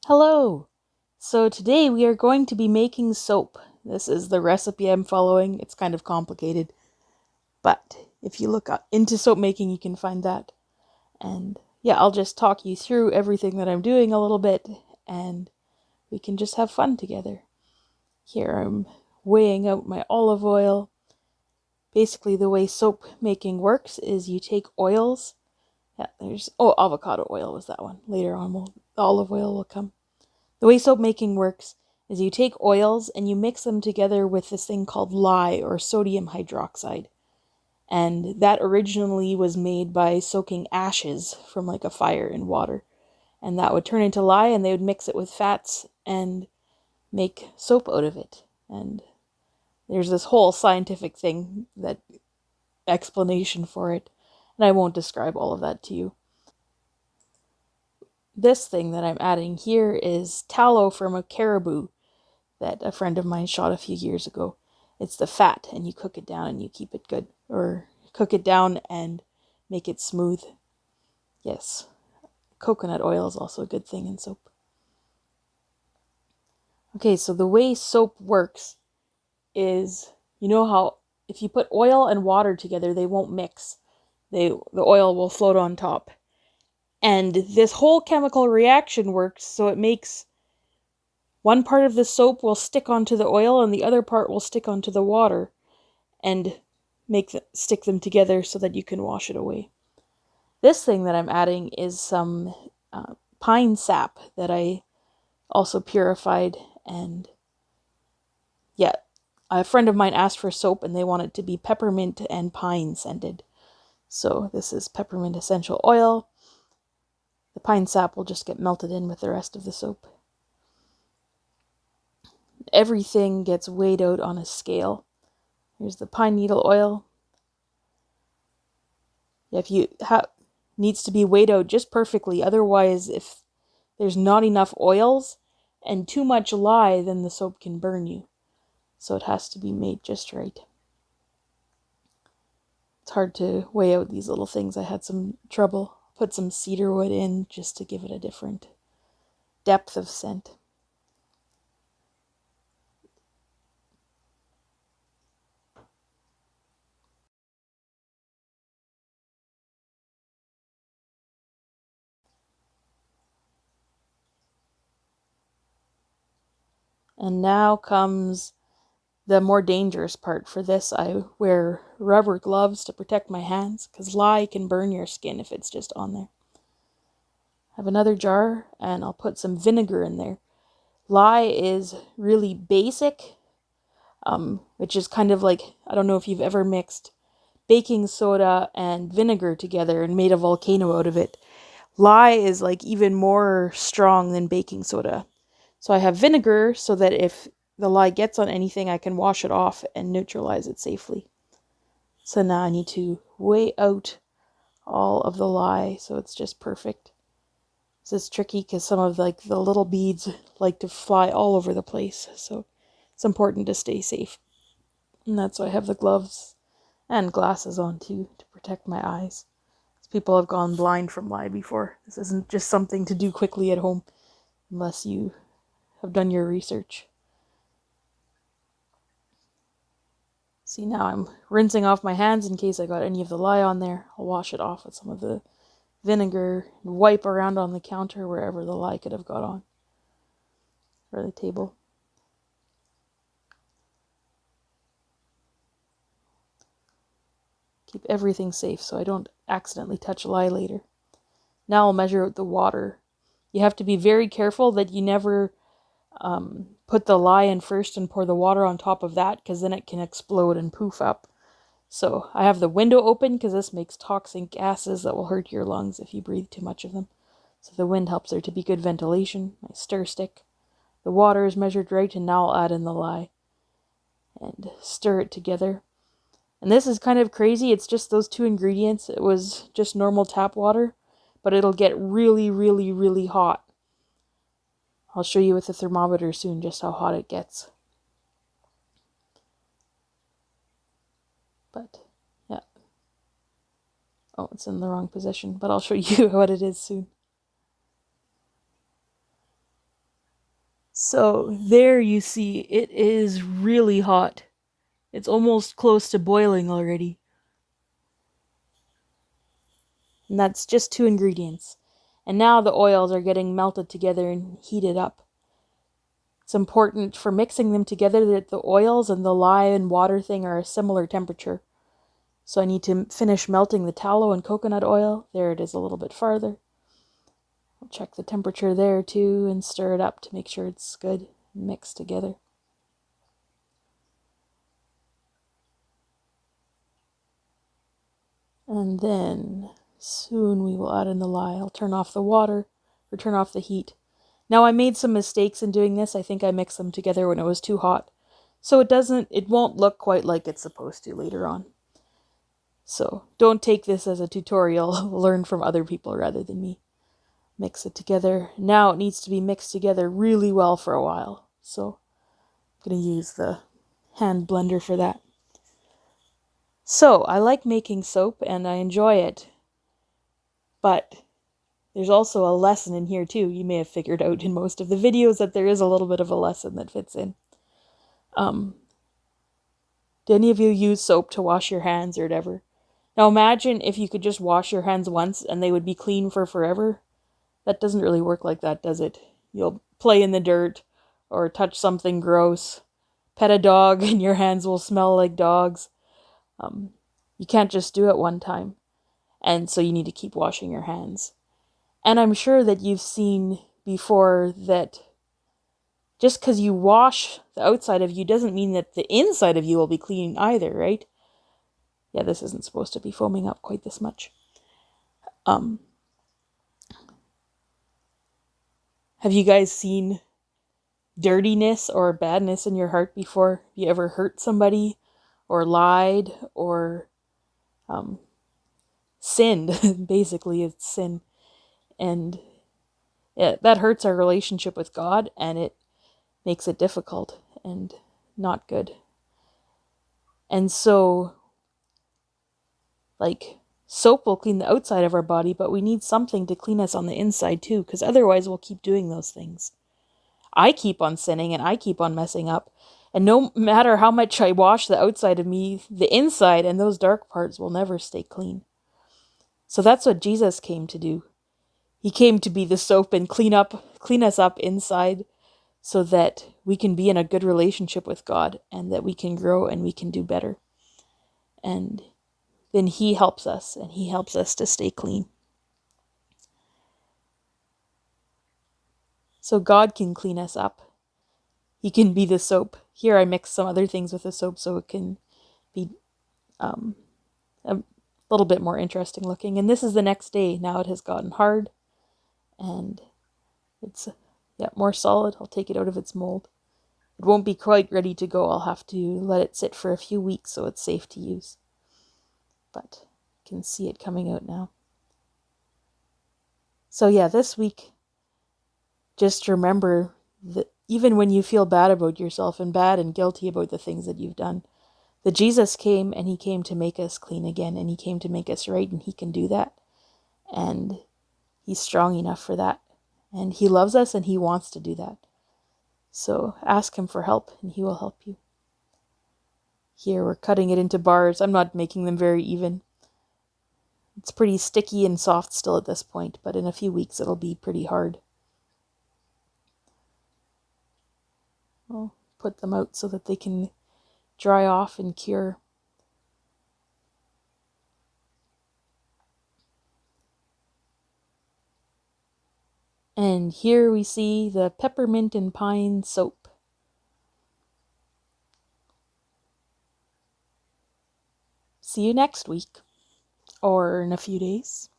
Hello! So today we are going to be making soap. This is the recipe I'm following. It's kind of complicated, but if you look into soap making, you can find that. And yeah, I'll just talk you through everything that I'm doing a little bit, and we can just have fun together. Here I'm weighing out my olive oil. Basically, the way soap making works is you take oils. Yeah, avocado oil was that one. Later on, the olive oil will come. The way soap making works is you take oils and you mix them together with this thing called lye or sodium hydroxide. And that originally was made by soaking ashes from like a fire in water. And that would turn into lye, and they would mix it with fats and make soap out of it. And there's this whole scientific thing, that explanation for it. And I won't describe all of that to you. This thing that I'm adding here is tallow from a caribou that a friend of mine shot a few years ago. It's the fat, and you cook it down and you keep it good. Or cook it down and make it smooth. Yes, coconut oil is also a good thing in soap. Okay, so the way soap works is, you know how if you put oil and water together, they won't mix. The oil will float on top. And this whole chemical reaction works so it makes one part of the soap will stick onto the oil and the other part will stick onto the water and stick them together so that you can wash it away. This thing that I'm adding is some pine sap that I also purified, and yeah, a friend of mine asked for soap and they want it to be peppermint and pine scented. So this is peppermint essential oil. The pine sap will just get melted in with the rest of the soap. Everything gets weighed out on a scale. Here's the pine needle oil. If you needs to be weighed out just perfectly. Otherwise, if there's not enough oils and too much lye, then the soap can burn you. So it has to be made just right. It's hard to weigh out these little things. I had some trouble. Put some cedar wood in just to give it a different depth of scent. And now comes the more dangerous part. For this, I wear rubber gloves to protect my hands, because lye can burn your skin if it's just on there. I have another jar, and I'll put some vinegar in there. Lye is really basic, which is kind of like, I don't know if you've ever mixed baking soda and vinegar together and made a volcano out of it. Lye is like even more strong than baking soda. So I have vinegar so that if the lye gets on anything, I can wash it off and neutralize it safely. So now I need to weigh out all of the lye so it's just perfect. This is tricky because some of the little beads like to fly all over the place, so it's important to stay safe. And that's why I have the gloves and glasses on too, to protect my eyes. People have gone blind from lye before. This isn't just something to do quickly at home unless you have done your research. See, now I'm rinsing off my hands in case I got any of the lye on there. I'll wash it off with some of the vinegar and wipe around on the counter wherever the lye could have got on, or the table. Keep everything safe so I don't accidentally touch lye later. Now I'll measure out the water. You have to be very careful that you never put the lye in first and pour the water on top of that, because then it can explode and poof up. So I have the window open because this makes toxic gases that will hurt your lungs if you breathe too much of them. So the wind helps there to be good ventilation. My stir stick. The water is measured right, and now I'll add in the lye and stir it together. And this is kind of crazy. It's just those two ingredients. It was just normal tap water, but it'll get really, really, really hot. I'll show you with the thermometer soon just how hot it gets. But, yeah. Oh, it's in the wrong position, but I'll show you what it is soon. So there you see, it is really hot. It's almost close to boiling already. And that's just 2 ingredients. And now the oils are getting melted together and heated up. It's important for mixing them together that the oils and the lye and water thing are a similar temperature. So I need to finish melting the tallow and coconut oil. There it is a little bit farther. I'll check the temperature there too and stir it up to make sure it's good mixed together. And then soon we will add in the lye. I'll turn off the water or turn off the heat. Now I made some mistakes in doing this. I think I mixed them together when it was too hot. So it won't look quite like it's supposed to later on. So don't take this as a tutorial. Learn from other people rather than me. Mix it together. Now it needs to be mixed together really well for a while. So I'm going to use the hand blender for that. So I like making soap and I enjoy it. But there's also a lesson in here too. You may have figured out in most of the videos that there is a little bit of a lesson that fits in. Do any of you use soap to wash your hands or whatever? Now imagine if you could just wash your hands once and they would be clean for forever. That doesn't really work like that, does it? You'll play in the dirt or touch something gross, pet a dog and your hands will smell like dogs. You can't just do it one time. And so you need to keep washing your hands. And I'm sure that you've seen before that just because you wash the outside of you doesn't mean that the inside of you will be clean either, right? Yeah, this isn't supposed to be foaming up quite this much. Have you guys seen dirtiness or badness in your heart before? Have you ever hurt somebody or lied or sinned? Basically, it's sin. And that hurts our relationship with God and it makes it difficult and not good. And so, like, soap will clean the outside of our body, but we need something to clean us on the inside too, because otherwise we'll keep doing those things. I keep on sinning and I keep on messing up. And no matter how much I wash the outside of me, the inside and those dark parts will never stay clean. So that's what Jesus came to do. He came to be the soap and clean us up inside so that we can be in a good relationship with God and that we can grow and we can do better. And then He helps us and He helps us to stay clean. So God can clean us up. He can be the soap. Here I mix some other things with the soap so it can be a little bit more interesting looking. And this is the next day. Now it has gotten hard and it's more solid. I'll take it out of its mold. It won't be quite ready to go. I'll have to let it sit for a few weeks so it's safe to use. But you can see it coming out now. So yeah, this week, just remember that even when you feel bad about yourself and bad and guilty about the things that you've done, that Jesus came and He came to make us clean again and He came to make us right and He can do that. And He's strong enough for that. And He loves us and He wants to do that. So ask Him for help and He will help you. Here we're cutting it into bars. I'm not making them very even. It's pretty sticky and soft still at this point, but in a few weeks it'll be pretty hard. I'll put them out so that they can dry off and cure. And here we see the Peppermint and Pine soap. See you next week, or in a few days.